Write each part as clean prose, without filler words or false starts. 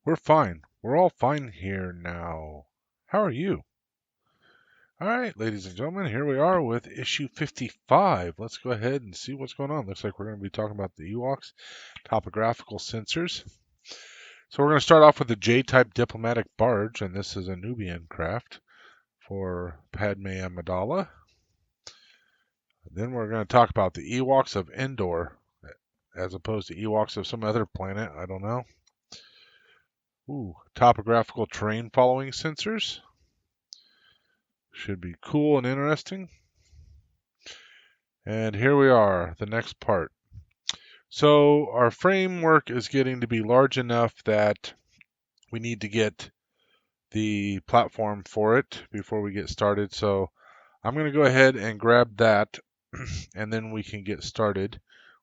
We're fine. We're all fine here now. How are you? All right, ladies and gentlemen, here we are with issue 55. Let's go ahead and see what's going on. Looks like we're going to be talking about the Ewoks, topographical sensors. So we're going to start off with the J-type diplomatic barge, and this is a Nubian craft for Padme Amidala. Then we're going to talk about the Ewoks of Endor, as opposed to Ewoks of some other planet. I don't know. Ooh, topographical terrain following sensors. Should be cool and interesting. And here we are, the next part. So our framework is getting to be large enough that we need to get the platform for it before we get started. So I'm going to go ahead and grab that and then we can get started.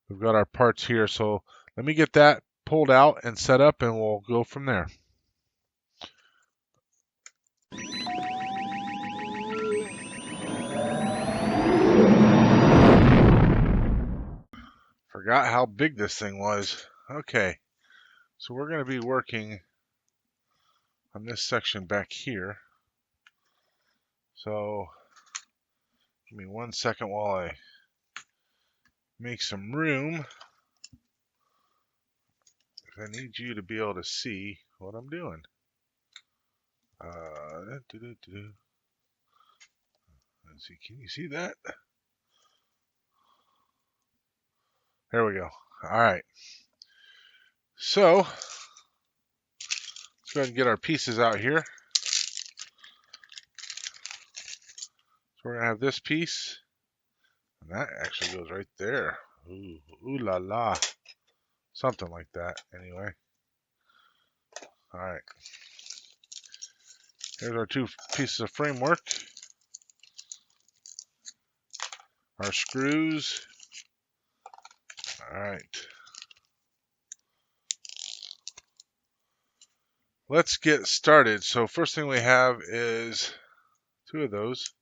We've got our parts here. So let me get that pulled out and set up and we'll go from there. Forgot how big this thing was. Okay, so we're going to be working on this section back here. So give me 1 second while I make some room. I need you to be able to see what I'm doing. Let's see, can you see that? There we go. All right. So let's go ahead and get our pieces out here. So we're gonna have this piece, and that actually goes right there. Ooh la la, something like that. Anyway. All right. Here's our two pieces of framework. Our screws. All right. Let's get started. So first thing we have is two of those.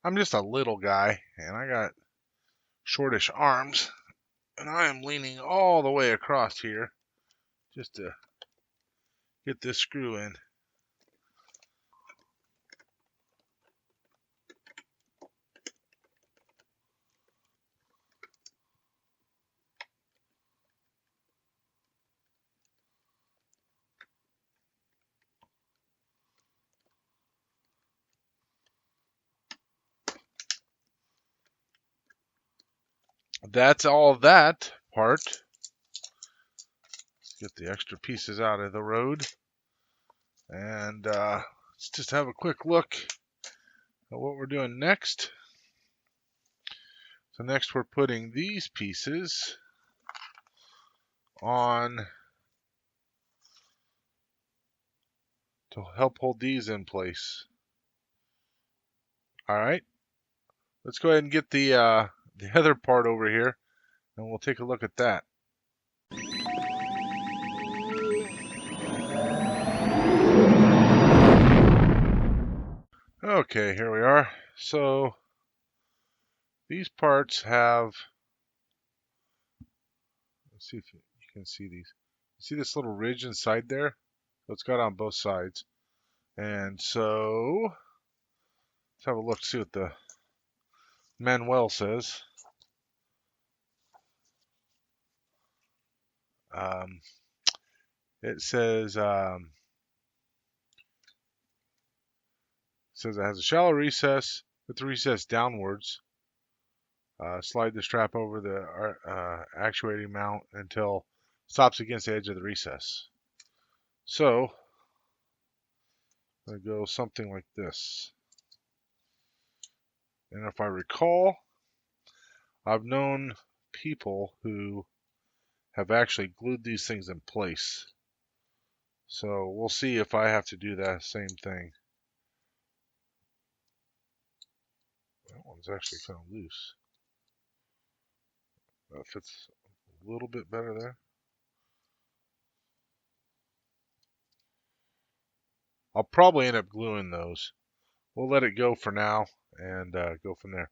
I'm just a little guy, and I got shortish arms, and I am leaning all the way across here just to get this screw in. That's all that part. Let's get the extra pieces out of the road. And let's just have a quick look at what we're doing next. So next we're putting these pieces on to help hold these in place. All right, let's go ahead and get the other part over here, and we'll take a look at that. Okay, here we are. So these parts have, let's see if you can see these. See this little ridge inside there? So it's got on both sides. And so let's have a look, see what the Manuel says. It says it has a shallow recess with the recess downwards. Slide the strap over the actuating mount until it stops against the edge of the recess. So it goes something like this. And if I recall, I've known people who have actually glued these things in place. So we'll see if I have to do that same thing. That one's actually kind of loose. That fits a little bit better there. I'll probably end up gluing those. We'll let it go for now and go from there.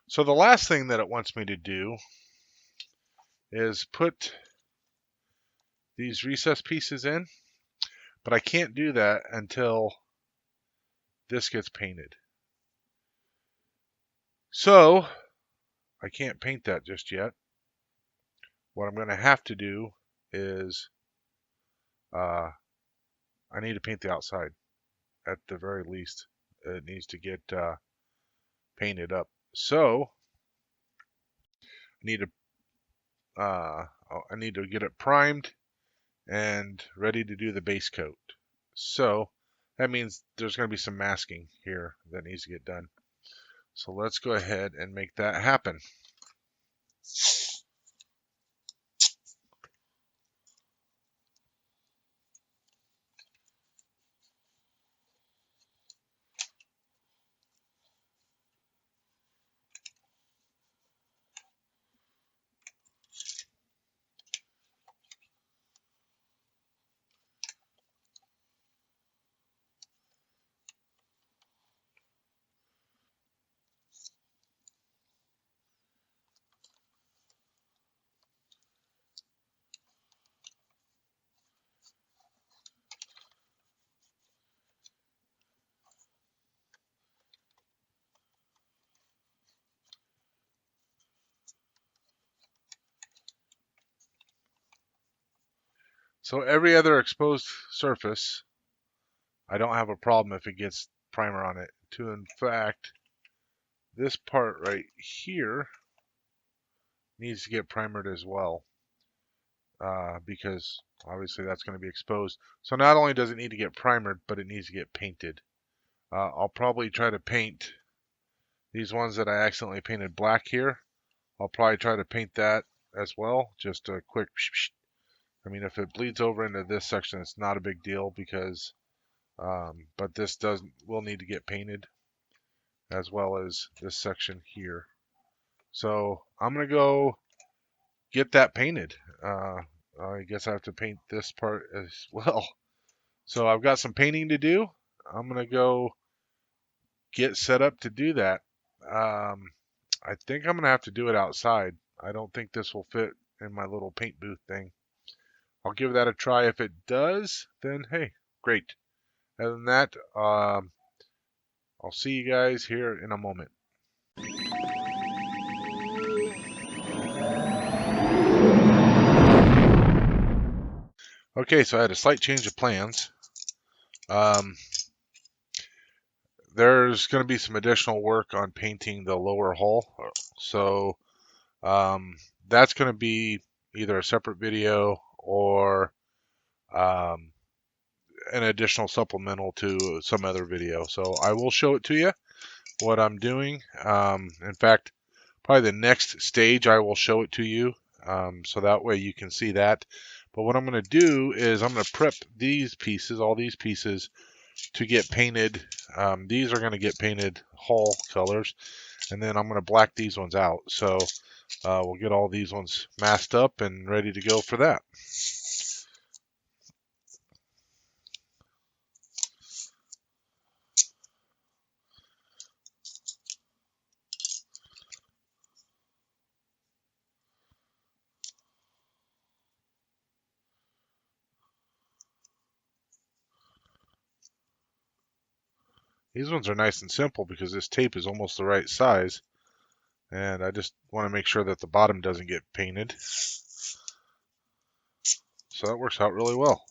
So the last thing that it wants me to do is put these recessed pieces in, but I can't do that until this gets painted. So I can't paint that just yet. What I'm going to have to do is I need to paint the outside. At the very least, it needs to get painted up. So I need to get it primed and ready to do the base coat. So that means there's going to be some masking here that needs to get done. So let's go ahead and make that happen. So every other exposed surface, I don't have a problem if it gets primer on it. In fact, this part right here needs to get primered as well, because obviously that's going to be exposed. So not only does it need to get primered, but it needs to get painted. I'll probably try to paint these ones that I accidentally painted black here. I'll probably try to paint that as well. Just a quick, I mean, if it bleeds over into this section, it's not a big deal because, but this will need to get painted as well as this section here. So I'm going to go get that painted. I guess I have to paint this part as well. So I've got some painting to do. I'm going to go get set up to do that. I think I'm going to have to do it outside. I don't think this will fit in my little paint booth thing. I'll give that a try. If it does, then hey, great. Other than that, I'll see you guys here in a moment. Okay, so I had a slight change of plans. There's going to be some additional work on painting the lower hull. So that's going to be either a separate video or an additional supplemental to some other video. So I will show it to you, what I'm doing. In fact, probably the next stage I will show it to you, so that way you can see that. But what I'm going to do is I'm going to prep these pieces, all these pieces, to get painted. These are going to get painted hull colors, and then I'm going to black these ones out. So we'll get all these ones masked up and ready to go for that. These ones are nice and simple because this tape is almost the right size, and I just want to make sure that the bottom doesn't get painted. So that works out really well.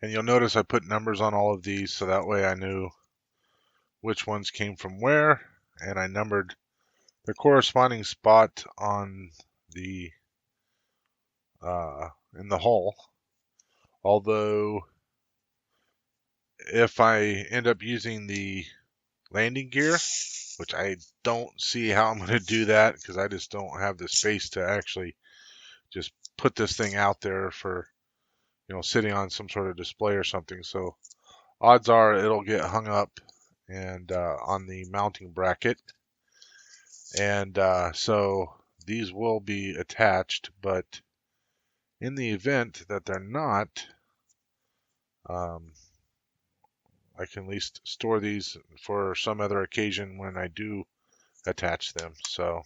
And you'll notice I put numbers on all of these so that way I knew which ones came from where, and I numbered the corresponding spot on the in the hull. Although if I end up using the landing gear, which I don't see how I'm going to do that because I just don't have the space to actually just put this thing out there for, sitting on some sort of display or something. So odds are it'll get hung up and on the mounting bracket. And so these will be attached, but in the event that they're not, um, I can at least store these for some other occasion when I do attach them. So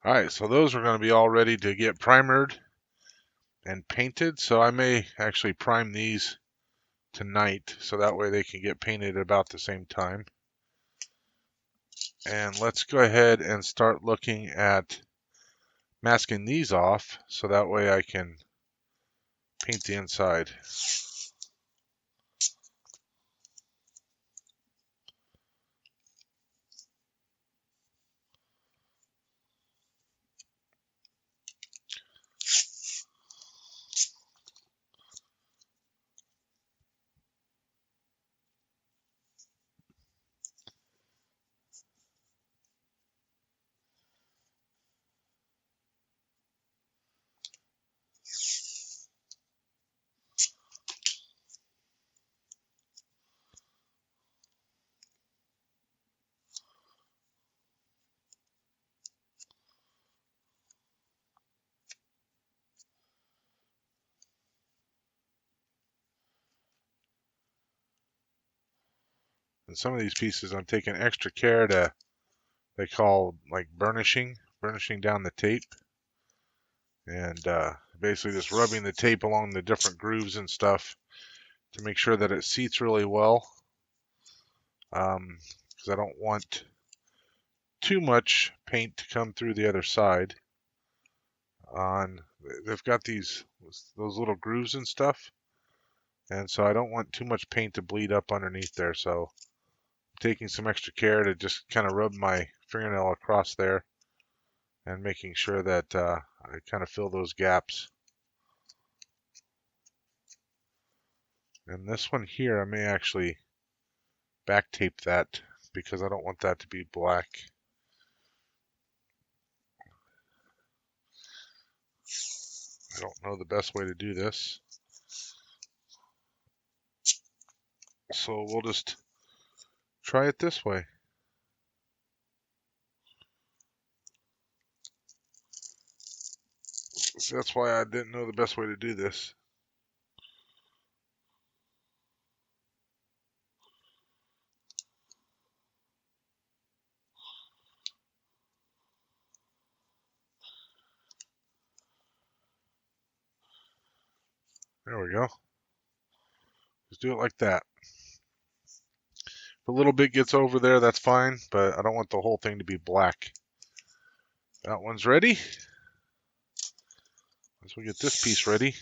all right, so those are going to be all ready to get primered and painted. So I may actually prime these tonight so that way they can get painted about the same time. And let's go ahead and start looking at masking these off so that way I can paint the inside. And some of these pieces I'm taking extra care to, they call like burnishing down the tape. And basically just rubbing the tape along the different grooves and stuff to make sure that it seats really well. Because I don't want too much paint to come through the other side. They've got those little grooves and stuff, and so I don't want too much paint to bleed up underneath there. So I'm taking some extra care to just kind of rub my fingernail across there and making sure that I kind of fill those gaps. And this one here, I may actually back tape that because I don't want that to be black. I don't know the best way to do this. So we'll just try it this way. So that's why I didn't know the best way to do this. There we go. Just do it like that. If a little bit gets over there, that's fine, but I don't want the whole thing to be black. That one's ready. Let's get this piece ready.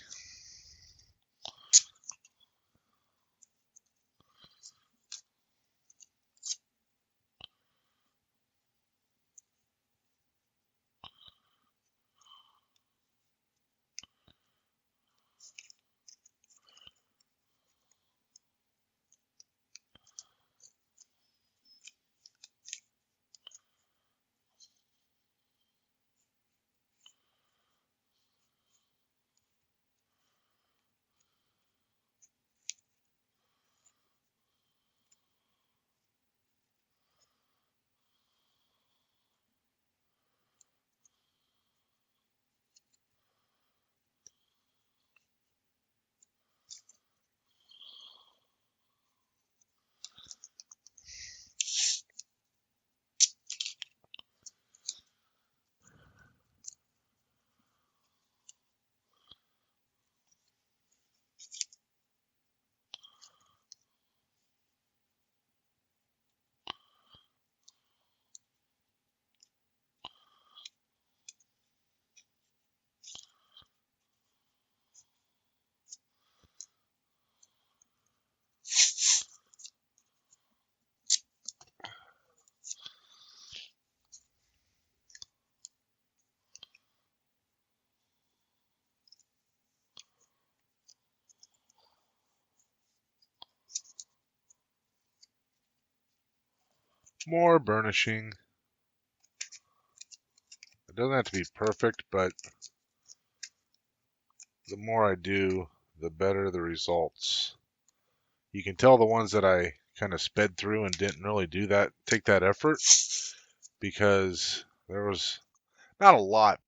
More burnishing. It doesn't have to be perfect, but the more I do, the better the results. You can tell the ones that I kind of sped through and didn't really take that effort, because there was not a lot.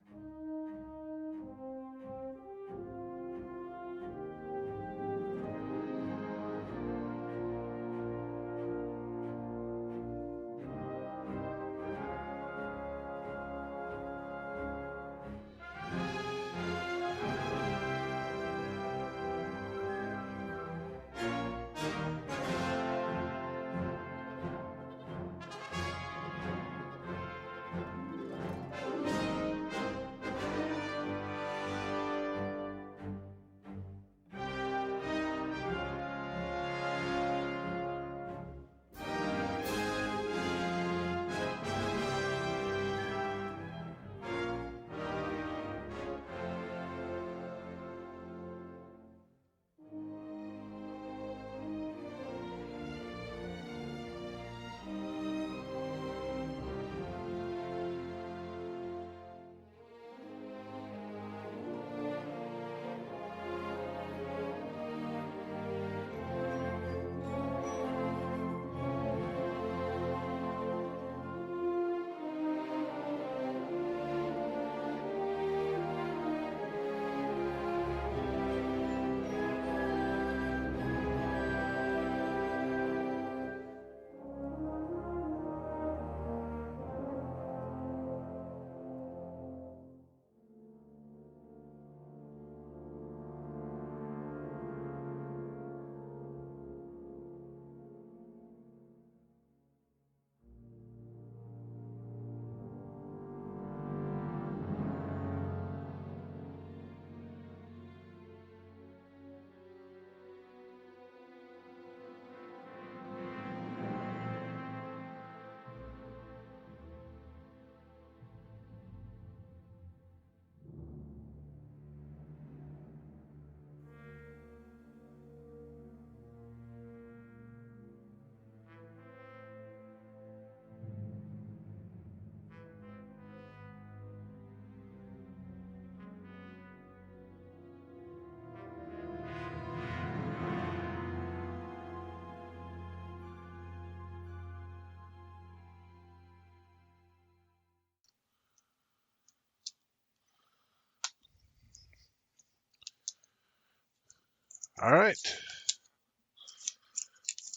All right.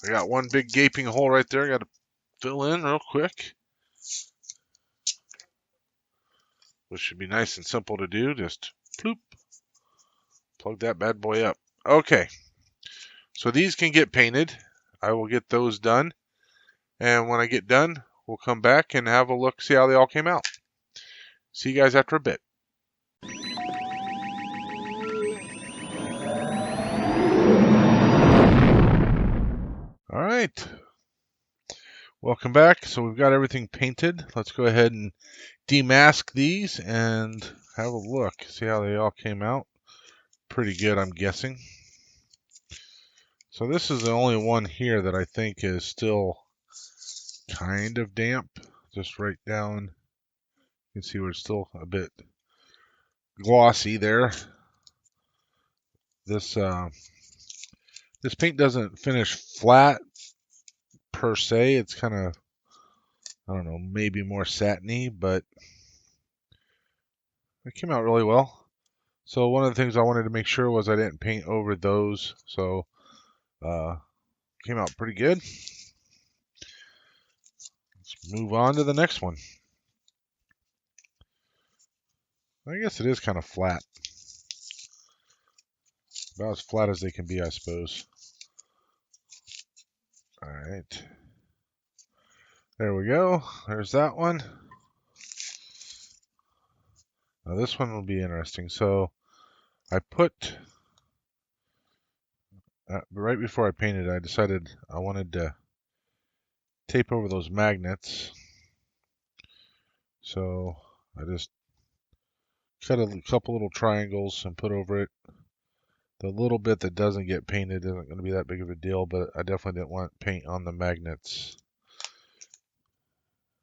I got one big gaping hole right there. I got to fill in real quick, which should be nice and simple to do. Just ploop, plug that bad boy up. Okay. So these can get painted. I will get those done. And when I get done, we'll come back and have a look, see how they all came out. See you guys after a bit. All right. Welcome back. So we've got everything painted. Let's go ahead and demask these and have a look. See how they all came out. Pretty good, I'm guessing. So this is the only one here that I think is still kind of damp. Just right down. You can see where it's still a bit glossy there. This paint doesn't finish flat per se. It's kind of, I don't know, maybe more satiny, but it came out really well. So one of the things I wanted to make sure was I didn't paint over those. So came out pretty good. Let's move on to the next one. I guess it is kind of flat. About as flat as they can be, I suppose. All right. There we go. There's that one. Now this one will be interesting. So I put, right before I painted, I decided I wanted to tape over those magnets. So I just cut a couple little triangles and put over it. The little bit that doesn't get painted isn't going to be that big of a deal, but I definitely didn't want paint on the magnets.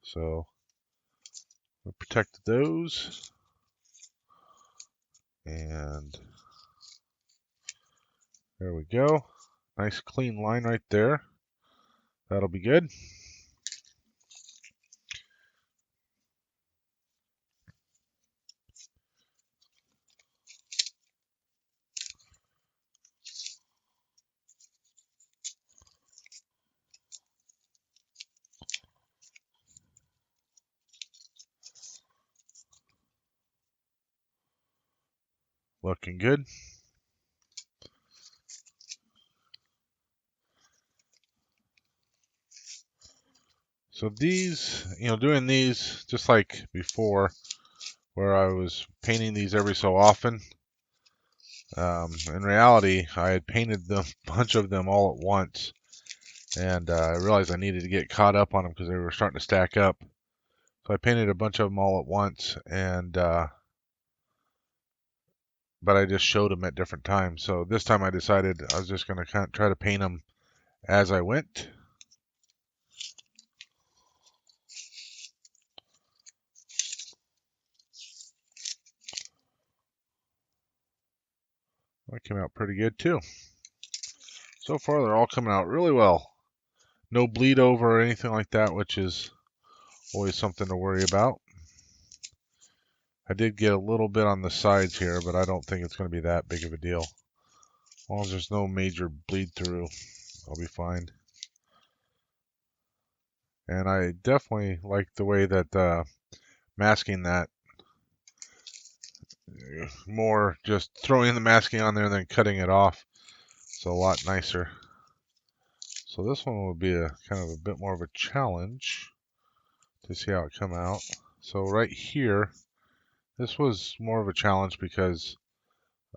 So we protected those. And there we go. Nice clean line right there. That'll be good. Looking good. So these, doing these just like before, where I was painting these every so often. In reality, I had painted a bunch of them all at once, and I realized I needed to get caught up on them because they were starting to stack up. So I painted a bunch of them all at once, and but I just showed them at different times. So this time I decided I was just going to try to paint them as I went. That came out pretty good too. So far they're all coming out really well. No bleed over or anything like that, which is always something to worry about. I did get a little bit on the sides here, but I don't think it's going to be that big of a deal. As long as there's no major bleed through, I'll be fine. And I definitely like the way that masking that, more just throwing the masking on there and then cutting it off. It's a lot nicer. So this one will be a kind of a bit more of a challenge to see how it come out. So right here, this was more of a challenge because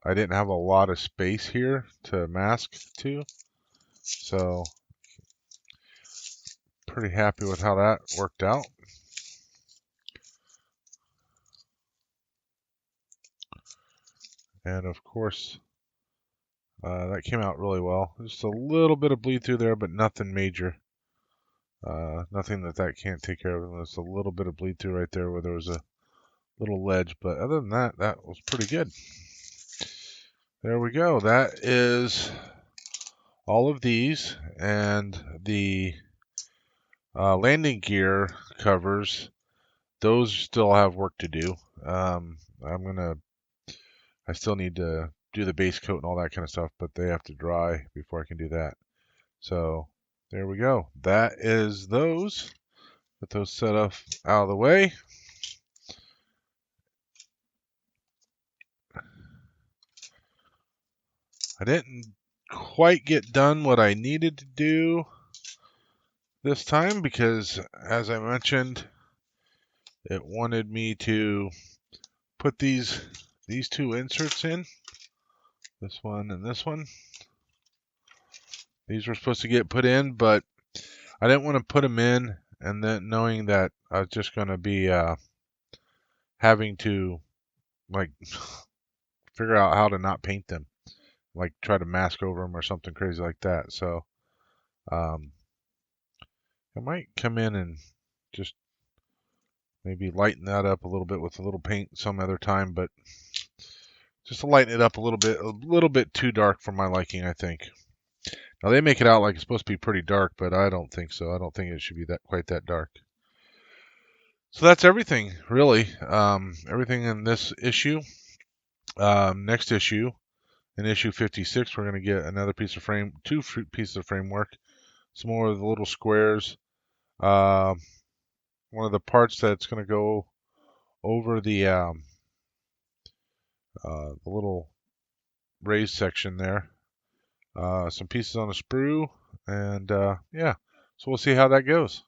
I didn't have a lot of space here to mask to. So pretty happy with how that worked out. And of course, that came out really well. Just a little bit of bleed through there, but nothing major. Nothing that can't take care of. There's a little bit of bleed through right there where there was a little ledge, but other than that, that was pretty good. There we go. That is all of these, and the landing gear covers. Those still have work to do. I still need to do the base coat and all that kind of stuff, but they have to dry before I can do that. So there we go. That is those. Put those set up out of the way. I didn't quite get done what I needed to do this time because, as I mentioned, it wanted me to put these two inserts in. This one and this one. These were supposed to get put in, but I didn't want to put them in and then knowing that I was just going to be having to like figure out how to not paint them, like try to mask over them or something crazy like that. So I might come in and just maybe lighten that up a little bit with a little paint some other time, but just to lighten it up a little bit too dark for my liking, I think. Now they make it out like it's supposed to be pretty dark, but I don't think so. I don't think it should be quite that dark. So that's everything, really. Everything in this issue. Next issue, in issue 56, we're going to get another piece of frame, two pieces of framework, some more of the little squares. One of the parts that's going to go over the little raised section there. Some pieces on a sprue, and yeah, so we'll see how that goes.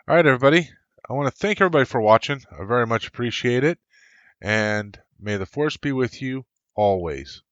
All right, everybody. I want to thank everybody for watching. I very much appreciate it, and may the force be with you always.